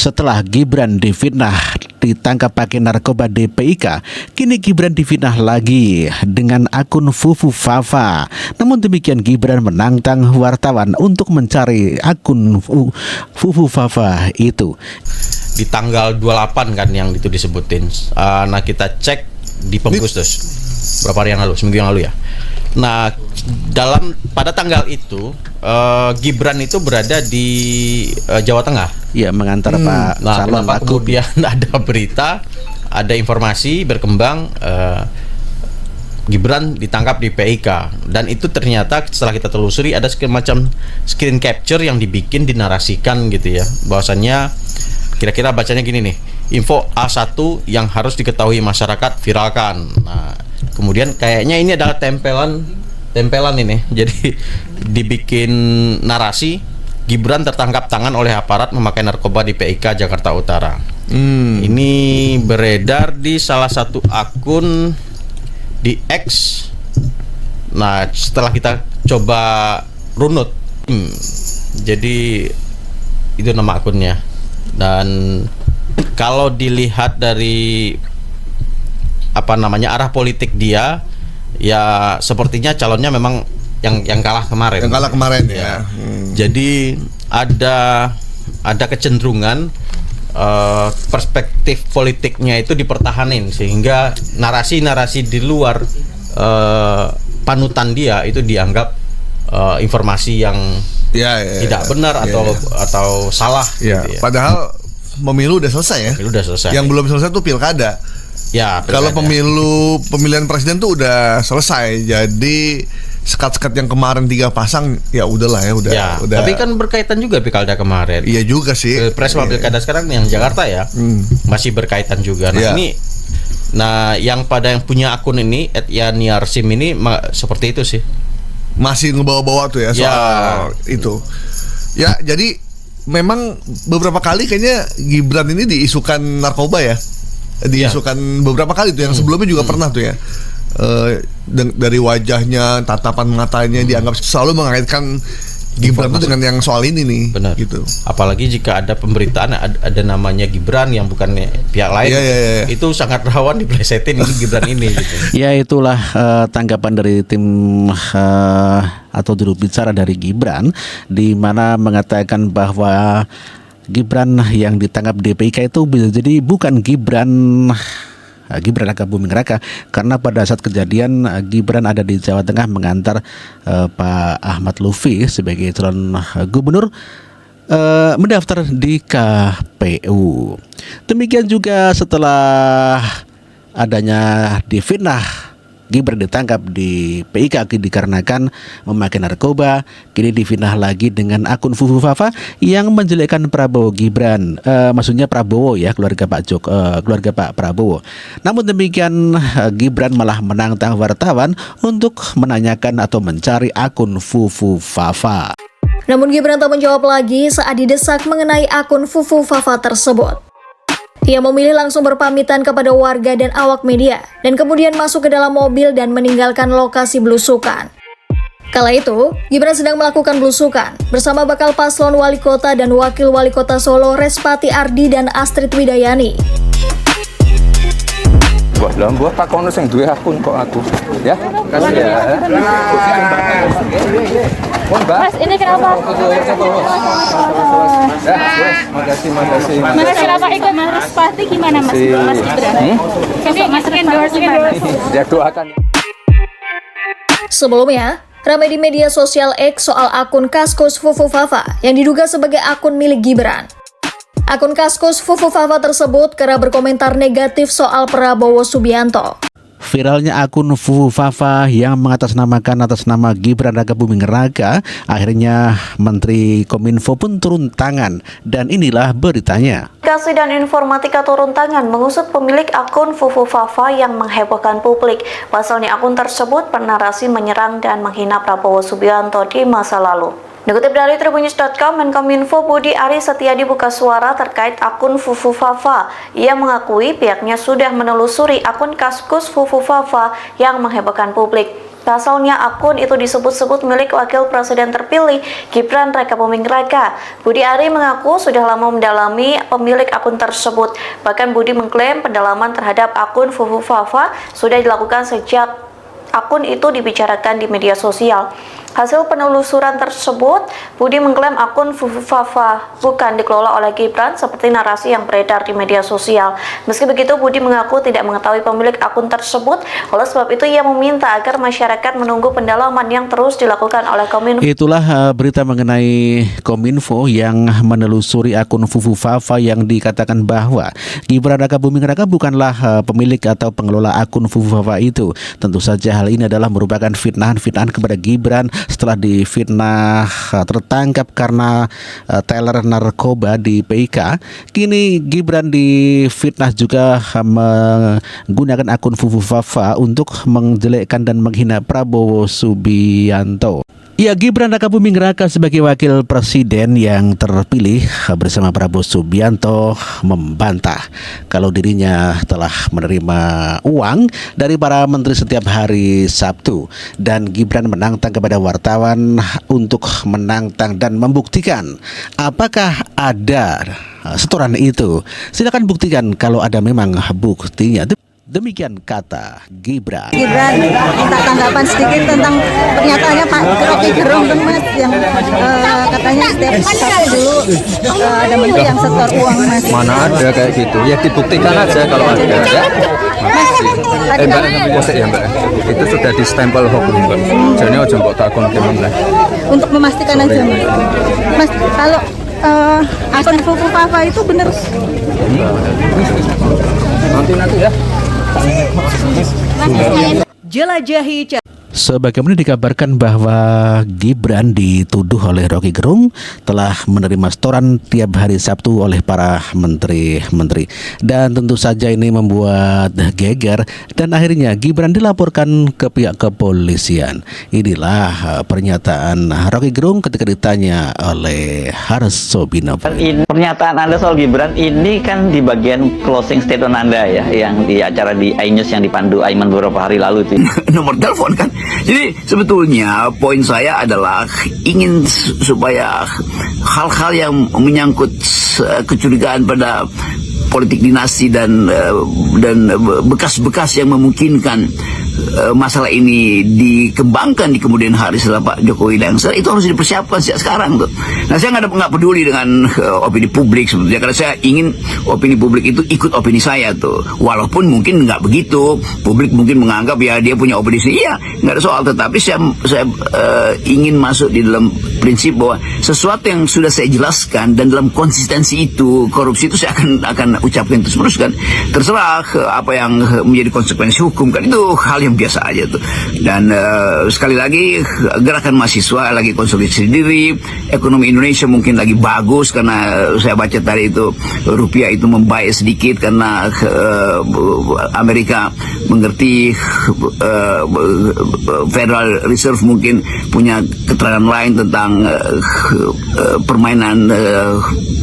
Setelah Gibran difitnah ditangkap pakai narkoba DPIK, kini Gibran difitnah lagi dengan akun Fufu Fafa. Namun demikian Gibran menantang wartawan untuk mencari akun Fufu Fafa itu. Di tanggal 28 kan yang itu disebutin. Nah kita cek di Pengkustus berapa hari yang lalu, seminggu yang lalu ya. Nah pada tanggal itu Gibran itu berada di Jawa Tengah. Ya, mengantar Pak calon Wagub. Kemudian ada berita, ada informasi berkembang Gibran ditangkap di PIK, dan itu ternyata setelah kita telusuri ada semacam screen capture yang dibikin, dinarasikan gitu ya, bahwasannya kira-kira bacanya gini nih, info A1 yang harus diketahui masyarakat viralkan. Nah kemudian kayaknya ini adalah tempelan ini, jadi dibikin narasi Gibran tertangkap tangan oleh aparat memakai narkoba di PIK Jakarta Utara. Ini beredar di salah satu akun di X. Nah setelah kita coba runut, jadi itu nama akunnya. Dan kalau dilihat dari arah politik dia, ya sepertinya calonnya memang yang kalah kemarin. Yang kalah kemarin ya. Jadi ada kecenderungan perspektif politiknya itu dipertahanin, sehingga narasi-narasi di luar panutan dia itu dianggap informasi yang tidak benar atau salah. Ya. Gitu ya. Padahal pemilu udah selesai ya. Pemilu udah selesai. Yang belum selesai tuh pilkada. Ya. Kalau pemilihan presiden tuh udah selesai. Jadi sekat-sekat yang kemarin 3 pasang ya udahlah ya udah. Tapi kan berkaitan juga pilkada kemarin. Iya juga sih. Pilpres sama pilkada sekarang yang Jakarta ya masih berkaitan juga. Nah yang punya akun ini @yaniarsim ini seperti itu sih. Masih ngebawa-bawa tuh ya soal itu. Ya jadi memang beberapa kali kayaknya Gibran ini diisukan narkoba ya. Diisukan beberapa kali tuh, yang sebelumnya juga pernah tuh ya. Dari wajahnya, tatapan matanya dianggap selalu mengaitkan Gibran itu dengan yang soal ini nih. Benar. Gitu. Apalagi jika ada pemberitaan ada namanya Gibran yang bukan pihak lain, itu sangat rawan diplesetin ini Gibran ini gitu. Ya itulah tanggapan dari tim atau juru bicara dari Gibran, di mana mengatakan bahwa Gibran yang ditangkap DPIK itu bisa jadi bukan Gibran Raka Buming Raka, karena pada saat kejadian Gibran ada di Jawa Tengah mengantar Pak Ahmad Lutfi sebagai calon gubernur mendaftar di KPU. Demikian juga setelah adanya difitnah Gibran ditangkap di PIK dikarenakan memakai narkoba, kini difitnah lagi dengan akun Fufu Fafa yang menjelekkan Prabowo Gibran, maksudnya Prabowo ya, keluarga Pak Prabowo. Namun demikian Gibran malah menantang wartawan untuk menanyakan atau mencari akun Fufu Fafa. Namun Gibran tak menjawab lagi saat didesak mengenai akun Fufu Fafa tersebut. Ia memilih langsung berpamitan kepada warga dan awak media, dan kemudian masuk ke dalam mobil dan meninggalkan lokasi belusukan. Kala itu, Gibran sedang melakukan belusukan bersama bakal paslon wali kota dan wakil wali kota Solo Respati Ardi dan Astrid Widayani. Gua takono sing duwe akun kok aku. Ya. Kasih ya. Mas, ini kenapa? Makasih. Mas, kenapa ikut Mas Respati gimana Mas Gibran? Jadi Mas endorse. Ya doakan. Sebelumnya, ramai di media sosial X soal akun Kaskus Fufu Fafa yang diduga sebagai akun milik Gibran. Akun Kaskus Fufu Fafa tersebut kerap berkomentar negatif soal Prabowo Subianto. Viralnya akun Fufu Fafa yang mengatasnamakan atas nama Gibran Raka Buming Raka, akhirnya Menteri Kominfo pun turun tangan, dan inilah beritanya. Komunikasi dan Informatika turun tangan mengusut pemilik akun Fufu Fafa yang menghebohkan publik. Pasalnya akun tersebut bernarasi menyerang dan menghina Prabowo Subianto di masa lalu. Dikutip dari tribunnews.com, Menkominfo Budi Ari Setiadi buka suara terkait akun Fufu Fafa. Ia mengakui pihaknya sudah menelusuri akun Kaskus Fufu Fafa yang menghebohkan publik. Pasalnya akun itu disebut-sebut milik Wakil Presiden terpilih Gibran Rakabuming Raka. Budi Ari mengaku sudah lama mendalami pemilik akun tersebut. Bahkan Budi mengklaim pendalaman terhadap akun Fufu Fafa sudah dilakukan sejak akun itu dibicarakan di media sosial. Hasil penelusuran tersebut, Budi mengklaim akun Fufu Fafa bukan dikelola oleh Gibran seperti narasi yang beredar di media sosial. Meski begitu, Budi mengaku tidak mengetahui pemilik akun tersebut. Oleh sebab itu, ia meminta agar masyarakat menunggu pendalaman yang terus dilakukan oleh Kominfo. Itulah berita mengenai Kominfo yang menelusuri akun Fufu Fafa yang dikatakan bahwa Gibran Rakabuming Raka bukanlah pemilik atau pengelola akun Fufu Fafa itu. Tentu saja hal ini adalah merupakan fitnahan kepada Gibran setelah difitnah tertangkap karena teller narkoba di PIK. Kini Gibran difitnah juga menggunakan akun Fufu Fafa untuk menjelekkan dan menghina Prabowo Subianto. Ya, Gibran Rakabuming Raka sebagai wakil presiden yang terpilih bersama Prabowo Subianto membantah kalau dirinya telah menerima uang dari para menteri setiap hari Sabtu, dan Gibran menantang kepada wartawan untuk menantang dan membuktikan apakah ada setoran itu. Silakan buktikan kalau ada memang buktinya. Demikian kata Gibran. Gibran minta tanggapan sedikit tentang pernyataannya Pak Rocky Gerung tuh Mas, yang katanya setiap Sabtu ada menteri yang setor uang Mas. Mana ada kayak gitu? Ya dibuktikan aja kalau ada ya. Mbak, ya Mbak. Itu sudah distempel hukum Mbak. Jadi ojo mbok takon kemen lah. Untuk memastikan aja Mas, kalau akun Fufu Fafa itu benar. Nanti ya. Jelajahi. Sebagaimana dikabarkan bahwa Gibran dituduh oleh Rocky Gerung telah menerima setoran tiap hari Sabtu oleh para menteri-menteri. Dan tentu saja ini membuat geger dan akhirnya Gibran dilaporkan ke pihak kepolisian. Inilah pernyataan Rocky Gerung ketika ditanya oleh Harso Binomo. Pernyataan Anda soal Gibran ini kan di bagian closing statement Anda ya, yang di acara di iNews yang dipandu Aiman beberapa hari lalu itu. Nomor telepon kan. Jadi sebetulnya poin saya adalah ingin supaya hal-hal yang menyangkut kecurigaan pada politik dinasti dan bekas-bekas yang memungkinkan masalah ini dikembangkan di kemudian hari setelah Pak Jokowi lengser, itu harus dipersiapkan sejak sekarang tuh. Nah, saya nggak peduli dengan opini publik sebetulnya, karena saya ingin opini publik itu ikut opini saya tuh, walaupun mungkin nggak begitu, publik mungkin menganggap ya dia punya opini sendiri, iya nggak ada soal, tetapi saya ingin masuk di dalam prinsip bahwa sesuatu yang sudah saya jelaskan dan dalam konsistensi itu, korupsi itu saya akan ucapkan terus kan, terserah apa yang menjadi konsekuensi hukum kan, itu hal yang biasa aja tuh. Dan sekali lagi gerakan mahasiswa lagi konsolidasi diri, ekonomi Indonesia mungkin lagi bagus karena saya baca tadi itu rupiah itu membaik sedikit karena Amerika mengerti, Federal Reserve mungkin punya keterangan lain tentang permainan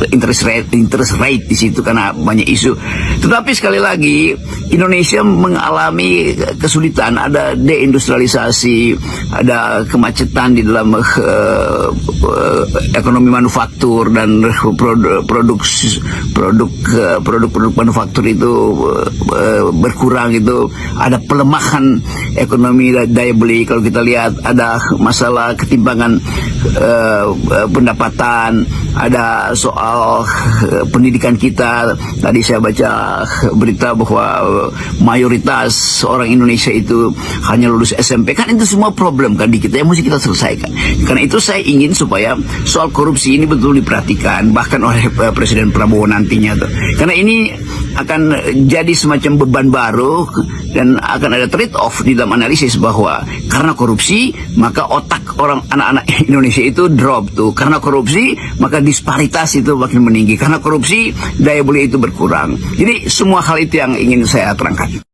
interest rate di situ karena banyak isu. Tetapi sekali lagi Indonesia mengalami kesulitan, ada deindustrialisasi, ada kemacetan di dalam ekonomi manufaktur dan produk manufaktur itu berkurang, itu ada pelemahan ekonomi daya beli. Kalau kita lihat ada masalah ketimpangan pendapatan, ada soal pendidikan kita. Tadi saya baca berita bahwa mayoritas orang Indonesia itu hanya lulus SMP, kan itu semua problem kan di kita yang mesti kita selesaikan. Karena itu saya ingin supaya soal korupsi ini betul diperhatikan bahkan oleh Presiden Prabowo nantinya tuh. Karena ini akan jadi semacam beban baru dan akan ada trade off di dalam analisis bahwa karena korupsi maka otak orang anak-anak Indonesia itu drop tuh. Karena korupsi maka disparitas itu makin meninggi. Karena korupsi daya beli itu berkurang. Jadi semua hal itu yang ingin saya terangkan.